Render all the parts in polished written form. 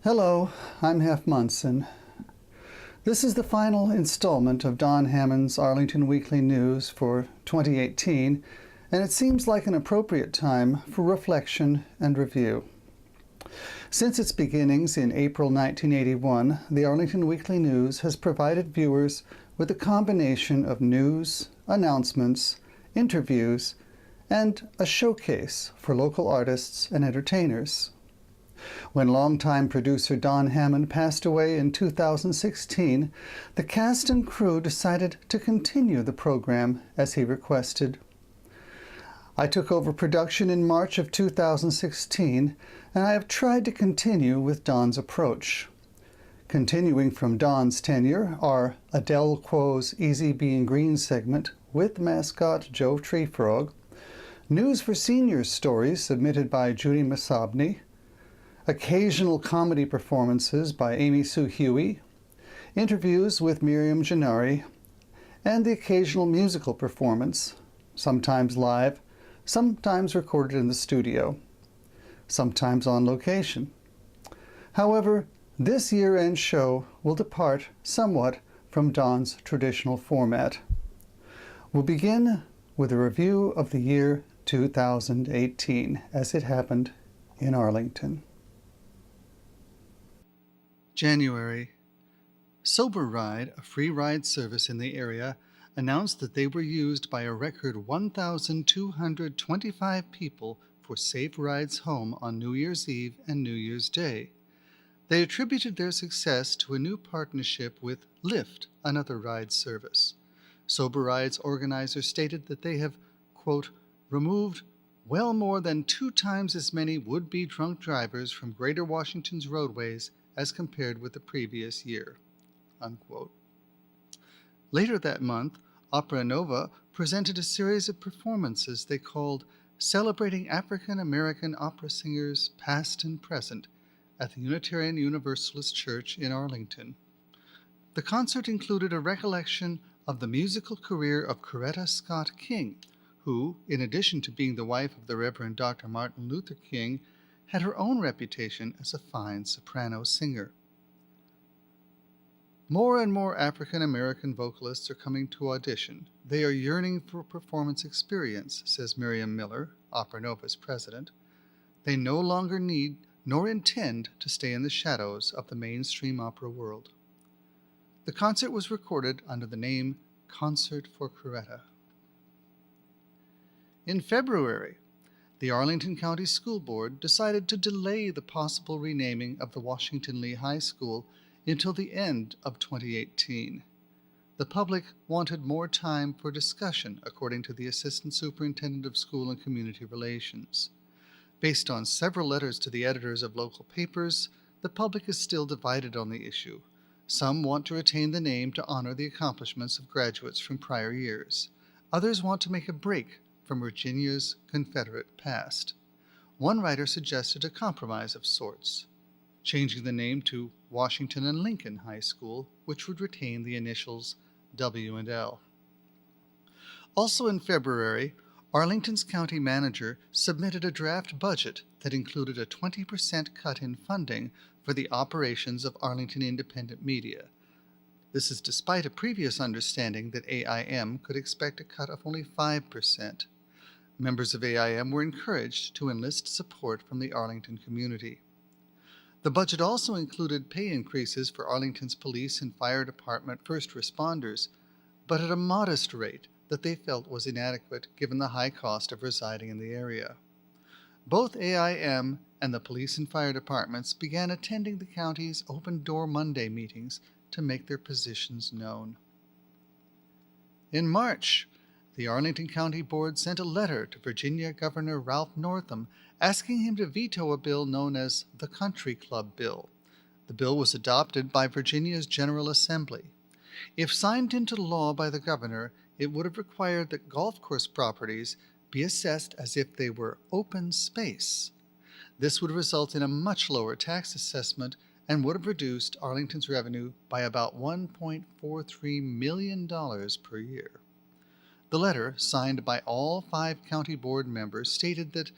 Hello, I'm Hef Munson. This is the final installment of Don Hammond's Arlington Weekly News for 2018, and it seems like an appropriate time for reflection and review. Since its beginnings in April 1981, the Arlington Weekly News has provided viewers with a combination of news, announcements, interviews, and a showcase for local artists and entertainers. When longtime producer Don Hammond passed away in 2016, the cast and crew decided to continue the program as he requested. I took over production in March of 2016, and I have tried to continue with Don's approach. Continuing from Don's tenure are Adele Quo's Easy Being Green segment with mascot Joe Treefrog, News for Seniors stories submitted by Judy Masabny, occasional comedy performances by Amy Sue Huey, interviews with Miriam Gennari, and the occasional musical performance, sometimes live, sometimes recorded in the studio, sometimes on location. However, this year-end show will depart somewhat from Don's traditional format. We'll begin with a review of the year 2018 as it happened in Arlington. January. Sober Ride, a free ride service in the area, announced that they were used by a record 1,225 people for safe rides home on New Year's Eve and New Year's Day. They attributed their success to a new partnership with Lyft, another ride service. Sober Ride's organizers stated that they have, quote, removed well more than 2 times as many would-be drunk drivers from Greater Washington's roadways as compared with the previous year, unquote. Later that month, Opera Nova presented a series of performances they called Celebrating African American Opera Singers Past and Present at the Unitarian Universalist Church in Arlington. The concert included a recollection of the musical career of Coretta Scott King, who, in addition to being the wife of the Reverend Dr. Martin Luther King, had her own reputation as a fine soprano singer. More and more African American vocalists are coming to audition. They are yearning for a performance experience, says Miriam Miller, Opera Nova's president. They no longer need nor intend to stay in the shadows of the mainstream opera world. The concert was recorded under the name Concert for Coretta. In February, the Arlington County School Board decided to delay the possible renaming of the Washington Lee High School until the end of 2018. The public wanted more time for discussion, according to the Assistant Superintendent of School and Community Relations. Based on several letters to the editors of local papers, the public is still divided on the issue. Some want to retain the name to honor the accomplishments of graduates from prior years. Others want to make a break from Virginia's Confederate past. One writer suggested a compromise of sorts, changing the name to Washington and Lincoln High School, which would retain the initials W and L. Also in February, Arlington's county manager submitted a draft budget that included a 20% cut in funding for the operations of Arlington Independent Media. This is despite a previous understanding that AIM could expect a cut of only 5%. Members of AIM were encouraged to enlist support from the Arlington community. The budget also included pay increases for Arlington's police and fire department first responders, but at a modest rate that they felt was inadequate given the high cost of residing in the area. Both AIM and the police and fire departments began attending the county's Open Door Monday meetings to make their positions known. In March, the Arlington County Board sent a letter to Virginia Governor Ralph Northam asking him to veto a bill known as the Country Club Bill. The bill was adopted by Virginia's General Assembly. If signed into law by the governor, it would have required that golf course properties be assessed as if they were open space. This would result in a much lower tax assessment and would have reduced Arlington's revenue by about $1.43 million per year. The letter, signed by all 5 county board members, stated that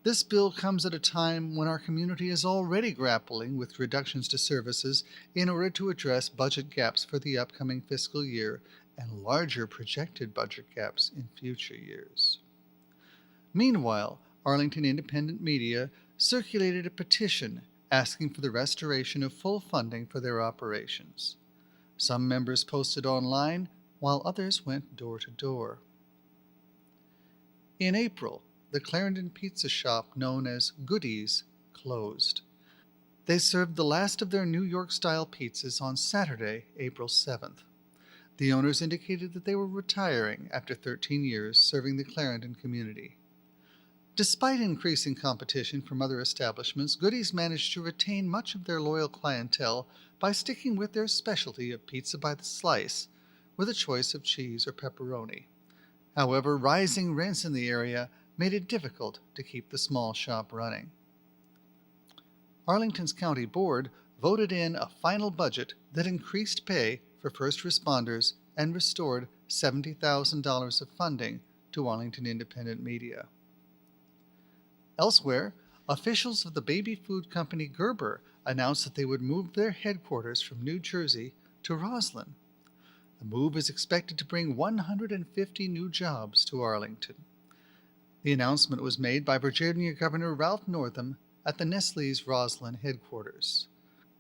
This bill comes at a time when our community is already grappling with reductions to services in order to address budget gaps for the upcoming fiscal year and larger projected budget gaps in future years. Meanwhile, Arlington Independent Media circulated a petition asking for the restoration of full funding for their operations. Some members posted online, while others went door to door. In April, the Clarendon pizza shop known as Goodies closed. They served the last of their New York-style pizzas on Saturday, April 7th. The owners indicated that they were retiring after 13 years serving the Clarendon community. Despite increasing competition from other establishments, Goodies managed to retain much of their loyal clientele by sticking with their specialty of pizza by the slice, with a choice of cheese or pepperoni. However, rising rents in the area made it difficult to keep the small shop running. Arlington's county board voted in a final budget that increased pay for first responders and restored $70,000 of funding to Arlington Independent Media. Elsewhere, officials of the baby food company Gerber announced that they would move their headquarters from New Jersey to Roslyn. The move is expected to bring 150 new jobs to Arlington. The announcement was made by Virginia Governor Ralph Northam at the Nestle's Roslyn headquarters.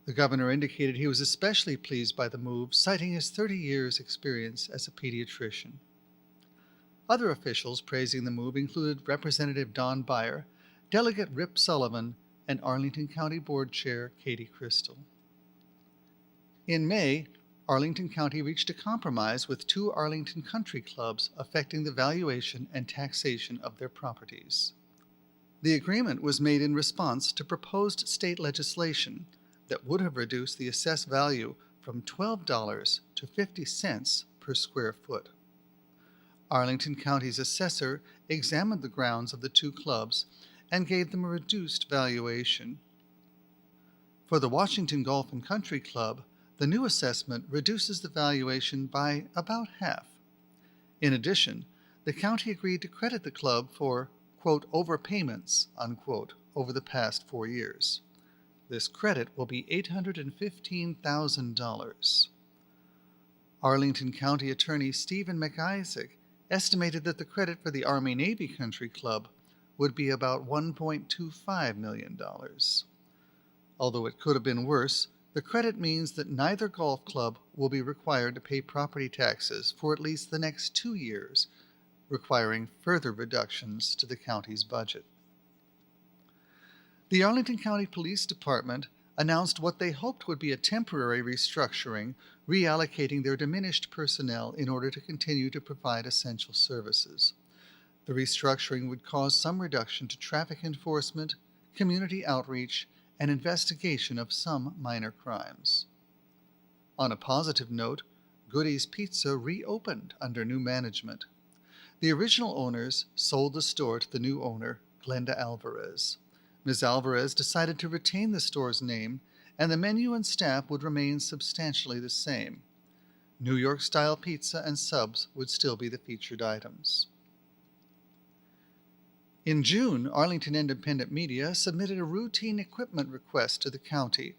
The governor indicated he was especially pleased by the move, citing his 30 years' experience as a pediatrician. Other officials praising the move included Representative Don Beyer, Delegate Rip Sullivan, and Arlington County Board Chair Katie Crystal. In May, Arlington County reached a compromise with two Arlington country clubs affecting the valuation and taxation of their properties. The agreement was made in response to proposed state legislation that would have reduced the assessed value from $12 to 50 cents per square foot. Arlington County's assessor examined the grounds of the two clubs and gave them a reduced valuation. For the Washington Golf and Country Club, the new assessment reduces the valuation by about half. In addition, the county agreed to credit the club for, quote, overpayments, unquote, over the past 4 years. This credit will be $815,000. Arlington County Attorney Stephen McIsaac estimated that the credit for the Army-Navy Country Club would be about $1.25 million. Although it could have been worse, the credit means that neither golf club will be required to pay property taxes for at least the next 2 years, requiring further reductions to the county's budget. The Arlington County Police Department announced what they hoped would be a temporary restructuring, reallocating their diminished personnel in order to continue to provide essential services. The restructuring would cause some reduction to traffic enforcement, community outreach, and investigation of some minor crimes. On a positive note, Goodies Pizza reopened under new management. The original owners sold the store to the new owner, Glenda Alvarez. Ms. Alvarez decided to retain the store's name, and the menu and staff would remain substantially the same. New York-style pizza and subs would still be the featured items. In June, Arlington Independent Media submitted a routine equipment request to the county.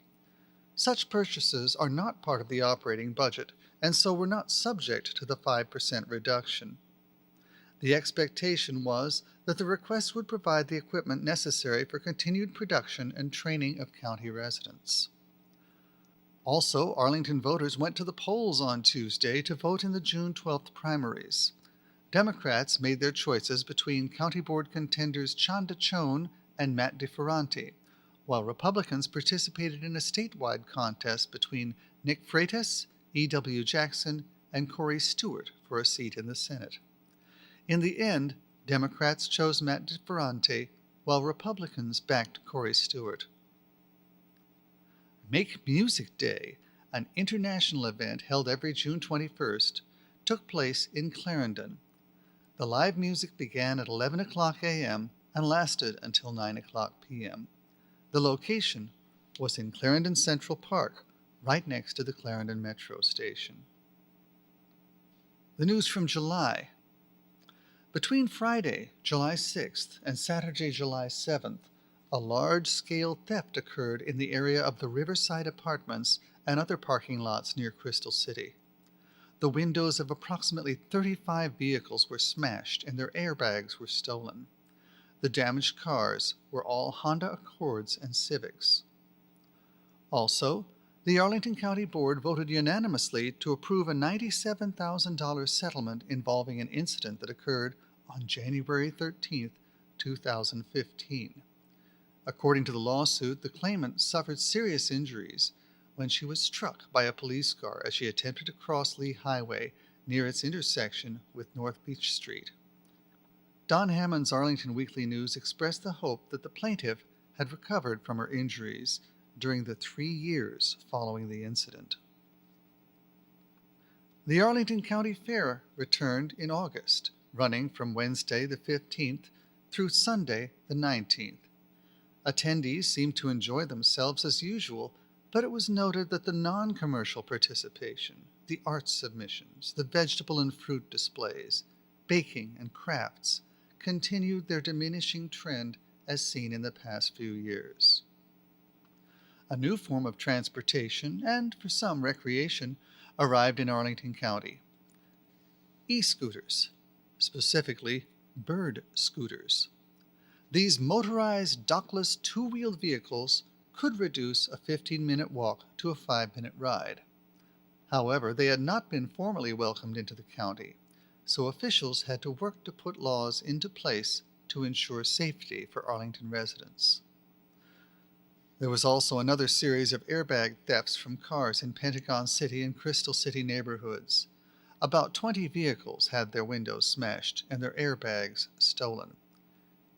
Such purchases are not part of the operating budget, and so were not subject to the 5% reduction. The expectation was that the request would provide the equipment necessary for continued production and training of county residents. Also, Arlington voters went to the polls on Tuesday to vote in the June 12th primaries. Democrats made their choices between County Board contenders Chanda Chone and Matt DeFerranti, while Republicans participated in a statewide contest between Nick Freitas, E.W. Jackson, and Corey Stewart for a seat in the Senate. In the end, Democrats chose Matt DeFerranti, while Republicans backed Corey Stewart. Make Music Day, an international event held every June 21st, took place in Clarendon. The live music began at 11 o'clock a.m. and lasted until 9 o'clock p.m. The location was in Clarendon Central Park, right next to the Clarendon Metro Station. The news from July. Between Friday, July 6th, and Saturday, July 7th, a large-scale theft occurred in the area of the Riverside Apartments and other parking lots near Crystal City. The windows of approximately 35 vehicles were smashed and their airbags were stolen. The damaged cars were all Honda Accords and Civics. Also, the Arlington County Board voted unanimously to approve a $97,000 settlement involving an incident that occurred on January 13, 2015. According to the lawsuit, the claimant suffered serious injuries when she was struck by a police car as she attempted to cross Lee Highway near its intersection with North Beach Street. Don Hammond's Arlington Weekly News expressed the hope that the plaintiff had recovered from her injuries during the 3 years following the incident. The Arlington County Fair returned in August, running from Wednesday the 15th through Sunday the 19th. Attendees seemed to enjoy themselves as usual, but it was noted that the non-commercial participation, the art submissions, the vegetable and fruit displays, baking and crafts, continued their diminishing trend as seen in the past few years. A new form of transportation, and for some recreation, arrived in Arlington County. E-scooters, specifically bird scooters. These motorized, dockless, two-wheeled vehicles could reduce a 15-minute walk to a 5-minute ride. However, they had not been formally welcomed into the county, so officials had to work to put laws into place to ensure safety for Arlington residents. There was also another series of airbag thefts from cars in Pentagon City and Crystal City neighborhoods. About 20 vehicles had their windows smashed and their airbags stolen.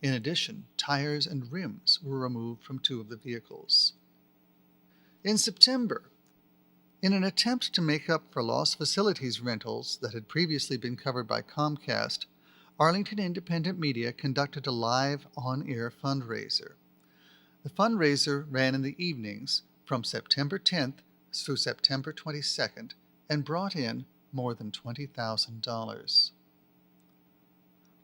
In addition, tires and rims were removed from 2 of the vehicles. In September, in an attempt to make up for lost facilities rentals that had previously been covered by Comcast, Arlington Independent Media conducted a live on-air fundraiser. The fundraiser ran in the evenings from September 10th through September 22nd and brought in more than $20,000.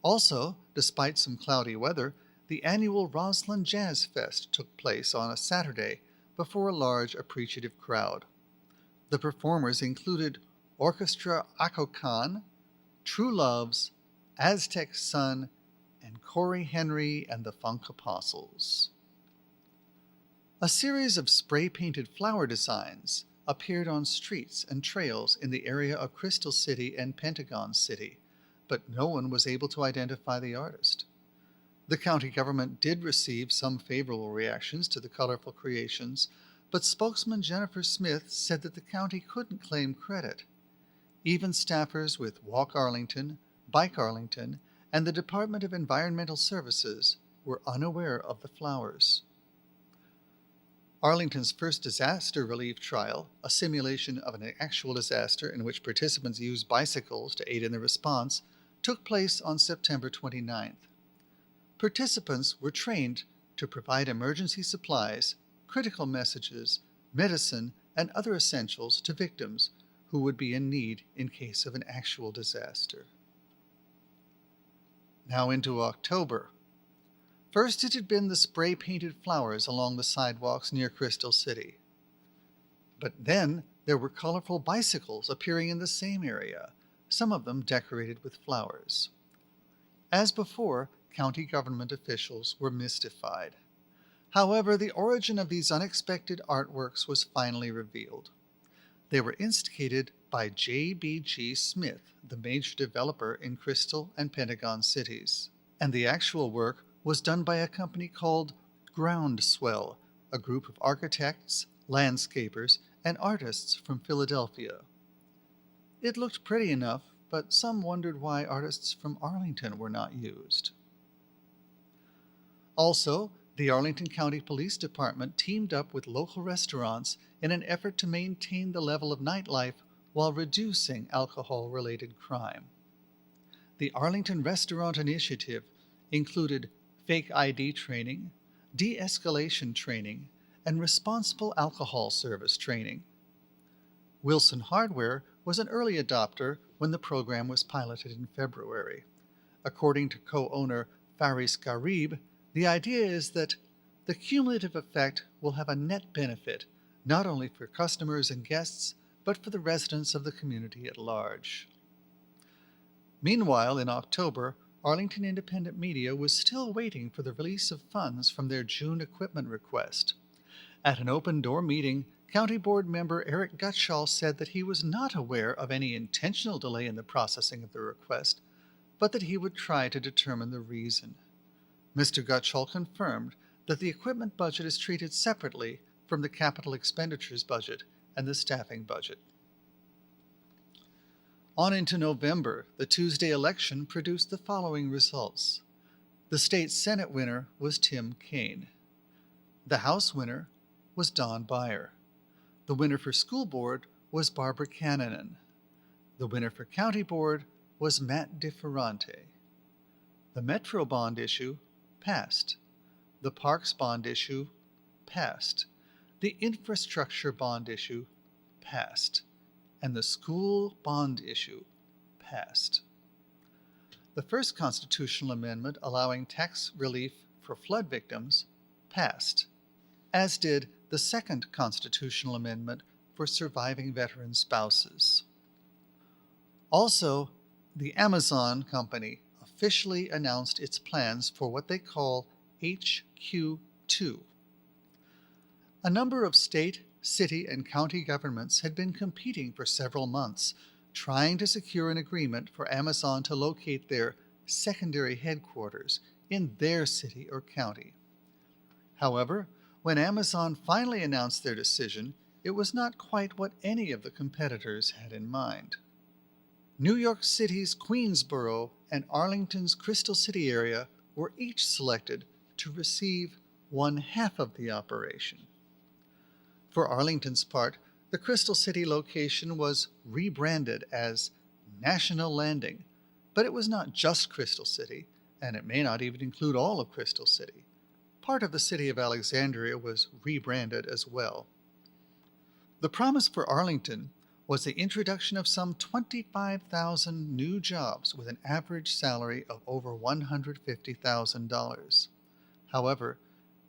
Also, despite some cloudy weather, the annual Roslyn Jazz Fest took place on a Saturday before a large appreciative crowd. The performers included Orchestra Acocan, True Loves, Aztec Sun, and Corey Henry and the Funk Apostles. A series of spray-painted flower designs appeared on streets and trails in the area of Crystal City and Pentagon City, but no one was able to identify the artist. The county government did receive some favorable reactions to the colorful creations, but spokesman Jennifer Smith said that the county couldn't claim credit. Even staffers with Walk Arlington, Bike Arlington, and the Department of Environmental Services were unaware of the flowers. Arlington's first disaster relief trial, a simulation of an actual disaster in which participants used bicycles to aid in the response, took place on September 29th. Participants were trained to provide emergency supplies, critical messages, medicine, and other essentials to victims who would be in need in case of an actual disaster. Now into October. First, it had been the spray-painted flowers along the sidewalks near Crystal City. But then there were colorful bicycles appearing in the same area, some of them decorated with flowers. As before, county government officials were mystified. However, the origin of these unexpected artworks was finally revealed. They were instigated by J.B.G. Smith, the major developer in Crystal and Pentagon cities, and the actual work was done by a company called Groundswell, a group of architects, landscapers, and artists from Philadelphia. It looked pretty enough, but some wondered why artists from Arlington were not used. Also, the Arlington County Police Department teamed up with local restaurants in an effort to maintain the level of nightlife while reducing alcohol-related crime. The Arlington Restaurant Initiative included fake ID training, de-escalation training, and responsible alcohol service training. Wilson Hardware was an early adopter when the program was piloted in February. According to co-owner Faris Garib, the idea is that the cumulative effect will have a net benefit, not only for customers and guests, but for the residents of the community at large. Meanwhile, in October, Arlington Independent Media was still waiting for the release of funds from their June equipment request. At an open-door meeting, County Board member Eric Gutschall said that he was not aware of any intentional delay in the processing of the request, but that he would try to determine the reason. Mr. Gutschall confirmed that the equipment budget is treated separately from the capital expenditures budget and the staffing budget. On into November, the Tuesday election produced the following results. The state Senate winner was Tim Kaine. The House winner was Don Beyer. The winner for school board was Barbara Cannonen. The winner for county board was Matt DeFerrante. The Metro bond issue passed. The Parks bond issue passed. The infrastructure bond issue passed. And the school bond issue passed. The first constitutional amendment allowing tax relief for flood victims passed, as did the second constitutional amendment for surviving veteran spouses. Also, the Amazon company officially announced its plans for what they call HQ2. A number of state, city, and county governments had been competing for several months, trying to secure an agreement for Amazon to locate their secondary headquarters in their city or county. However, when Amazon finally announced their decision, it was not quite what any of the competitors had in mind. New York City's Queensboro and Arlington's Crystal City area were each selected to receive one half of the operation. For Arlington's part, the Crystal City location was rebranded as National Landing, but it was not just Crystal City, and it may not even include all of Crystal City. Part of the city of Alexandria was rebranded as well. The promise for Arlington was the introduction of some 25,000 new jobs with an average salary of over $150,000. However,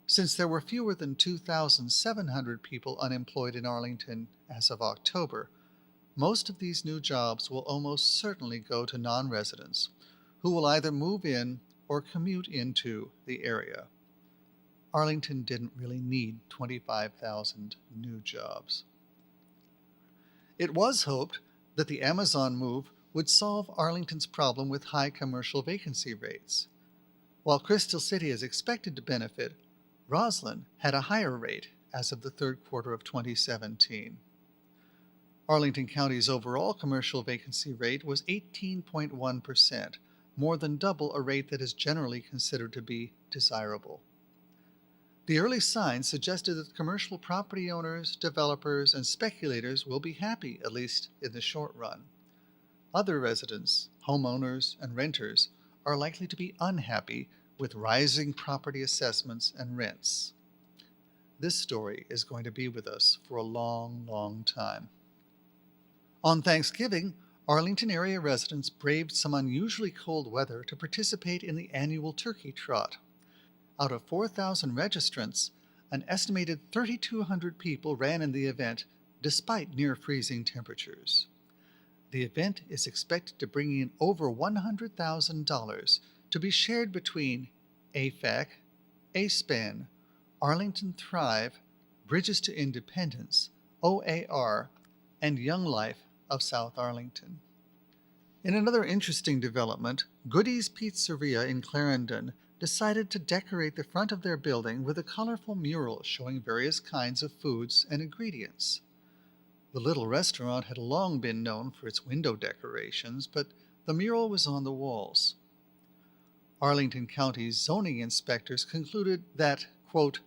since there were fewer than 2,700 people unemployed in Arlington as of October, most of these new jobs will almost certainly go to non-residents, who will either move in or commute into the area. Arlington didn't really need 25,000 new jobs. It was hoped that the Amazon move would solve Arlington's problem with high commercial vacancy rates. While Crystal City is expected to benefit, Roslyn had a higher rate as of the third quarter of 2017. Arlington County's overall commercial vacancy rate was 18.1%, more than double a rate that is generally considered to be desirable. The early signs suggested that commercial property owners, developers, and speculators will be happy, at least in the short run. Other residents, homeowners, and renters are likely to be unhappy with rising property assessments and rents. This story is going to be with us for a long, long time. On Thanksgiving, Arlington area residents braved some unusually cold weather to participate in the annual turkey trot. Out of 4,000 registrants, an estimated 3,200 people ran in the event despite near-freezing temperatures. The event is expected to bring in over $100,000 to be shared between AFAC, ASPAN, Arlington Thrive, Bridges to Independence, OAR, and Young Life of South Arlington. In another interesting development, Goody's Pizzeria in Clarendon decided to decorate the front of their building with a colorful mural showing various kinds of foods and ingredients. The little restaurant had long been known for its window decorations, but the mural was on the walls. Arlington County's zoning inspectors concluded that, quote,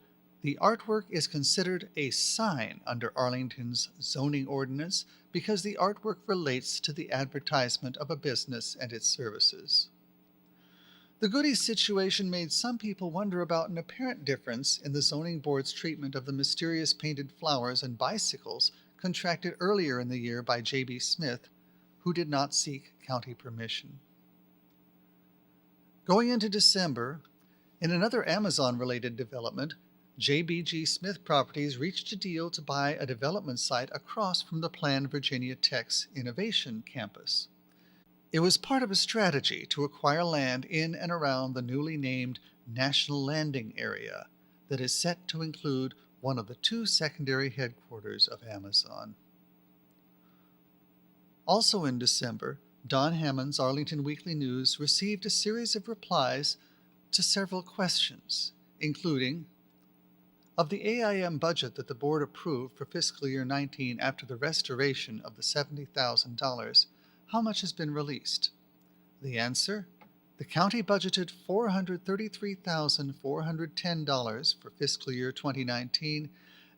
the artwork is considered a sign under Arlington's zoning ordinance because the artwork relates to the advertisement of a business and its services. The Goody's situation made some people wonder about an apparent difference in the zoning board's treatment of the mysterious painted flowers and bicycles contracted earlier in the year by J.B. Smith, who did not seek county permission. Going into December, in another Amazon-related development, JBG Smith Properties reached a deal to buy a development site across from the planned Virginia Tech's Innovation Campus. It was part of a strategy to acquire land in and around the newly named National Landing Area that is set to include one of the two secondary headquarters of Amazon. Also in December, Don Hammond's Arlington Weekly News received a series of replies to several questions, including, of the AIM budget that the board approved for fiscal year 19 after the restoration of the $70,000, how much has been released? The answer, the county budgeted $433,410 for fiscal year 2019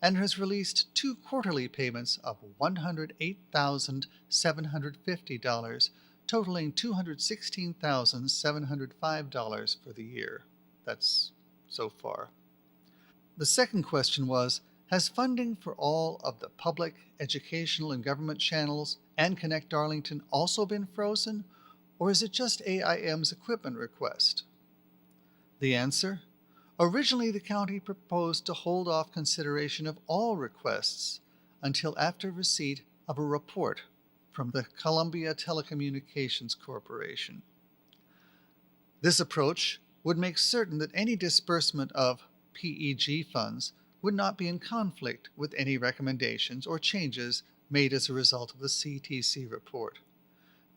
and has released two quarterly payments of $108,750, totaling $216,705 for the year. That's so far. The second question was, has funding for all of the public, educational, and government channels and Connect Arlington also been frozen, or is it just AIM's equipment request? The answer, originally the county proposed to hold off consideration of all requests until after receipt of a report from the Columbia Telecommunications Corporation. This approach would make certain that any disbursement of PEG funds would not be in conflict with any recommendations or changes made as a result of the CTC report.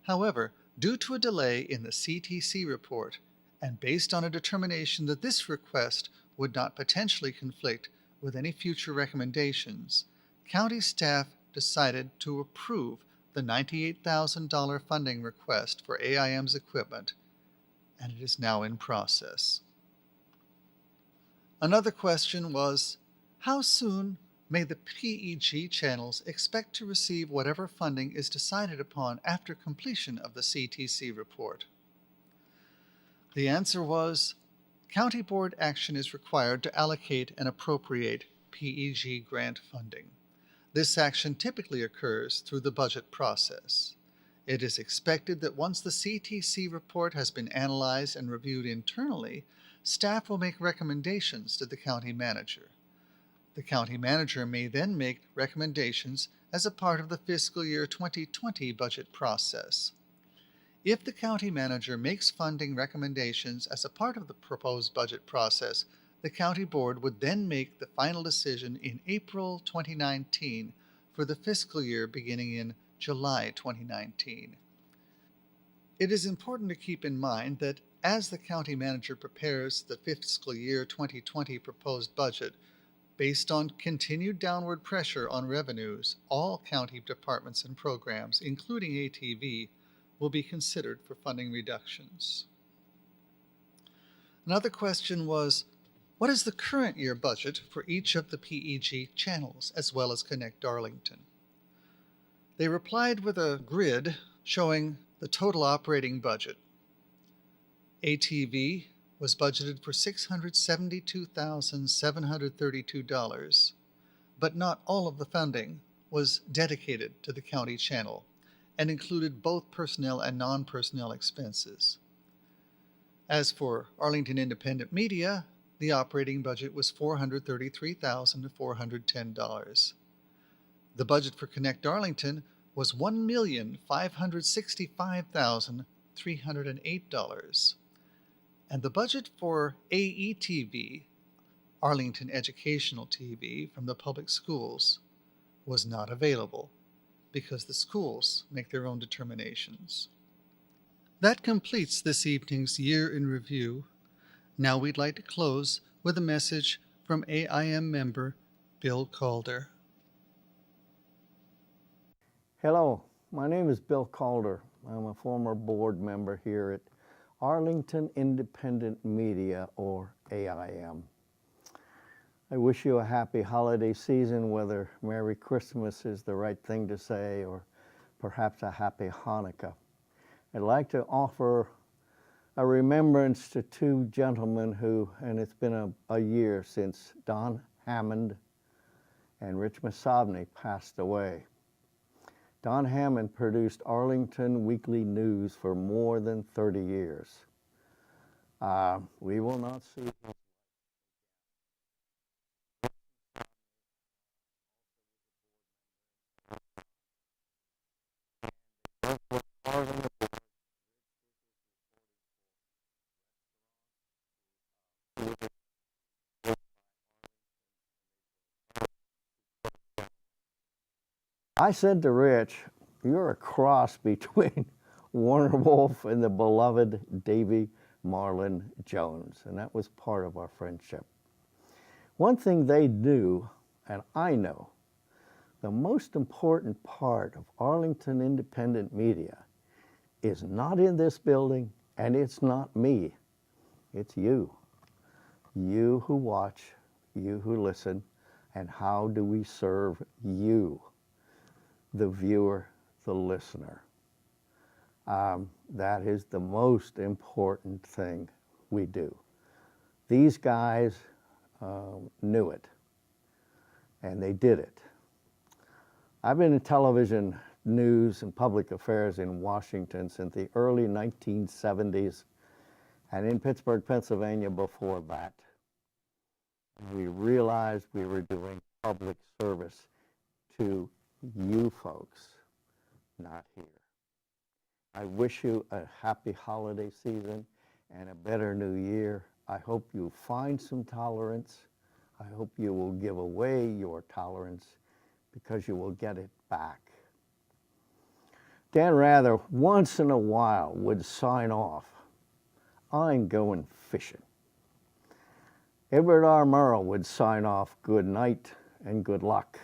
However, due to a delay in the CTC report, and based on a determination that this request would not potentially conflict with any future recommendations, county staff decided to approve the $98,000 funding request for AIM's equipment, and it is now in process. Another question was, how soon may the PEG channels expect to receive whatever funding is decided upon after completion of the CTC report? The answer was, county board action is required to allocate and appropriate PEG grant funding. This action typically occurs through the budget process. It is expected that once the CTC report has been analyzed and reviewed internally, staff will make recommendations to the county manager. The county manager may then make recommendations as a part of the fiscal year 2020 budget process. If the county manager makes funding recommendations as a part of the proposed budget process, the county board would then make the final decision in April 2019 for the fiscal year beginning in July 2019. It is important to keep in mind that as the county manager prepares the fiscal year 2020 proposed budget, based on continued downward pressure on revenues, all county departments and programs, including ATV, will be considered for funding reductions. Another question was, what is the current year budget for each of the PEG channels as well as Connect Arlington? They replied with a grid showing the total operating budget. ATV was budgeted for $672,732, but not all of the funding was dedicated to the county channel and included both personnel and non-personnel expenses. As for Arlington Independent Media, the operating budget was $433,410. The budget for Connect Arlington was $1,565,308. And the budget for AETV, Arlington Educational TV, from the public schools was not available because the schools make their own determinations. That completes this evening's Year in Review. Now we'd like to close with a message from AIM member Bill Calder. Hello, my name is Bill Calder. I'm a former board member here at Arlington Independent Media, or AIM. I wish you a happy holiday season, whether Merry Christmas is the right thing to say, or perhaps a Happy Hanukkah. I'd like to offer a remembrance to two gentlemen who, and it's been a year since Don Hammond and Rich Masovny passed away. Don Hammond produced Arlington Weekly News for more than 30 years. We will not see him. I said to Rich, you're a cross between Warner Wolf and the beloved Davy Marlin Jones, and that was part of our friendship. One thing they knew, and I know, the most important part of Arlington Independent Media is not in this building, and it's not me. It's you. You who watch, you who listen, and how do we serve you, the viewer, the listener. That is the most important thing we do. These guys knew it, and they did it. I've been in television news and public affairs in Washington since the early 1970s, and in Pittsburgh, Pennsylvania before that. We realized we were doing public service to you folks, not here. I wish you a happy holiday season and a better new year. I hope you find some tolerance. I hope you will give away your tolerance because you will get it back. Dan Rather once in a while would sign off, I'm going fishing. Edward R. Murrow would sign off, good night and good luck.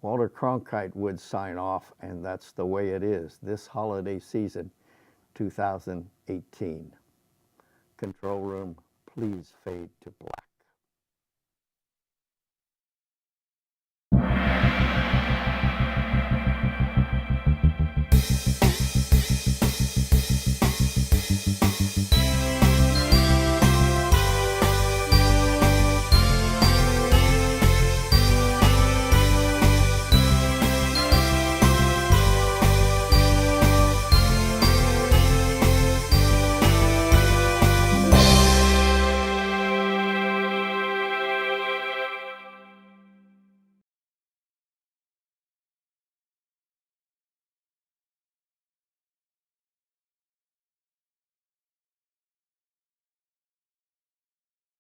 Walter Cronkite would sign off, and that's the way it is this holiday season, 2018. Control room, please fade to black.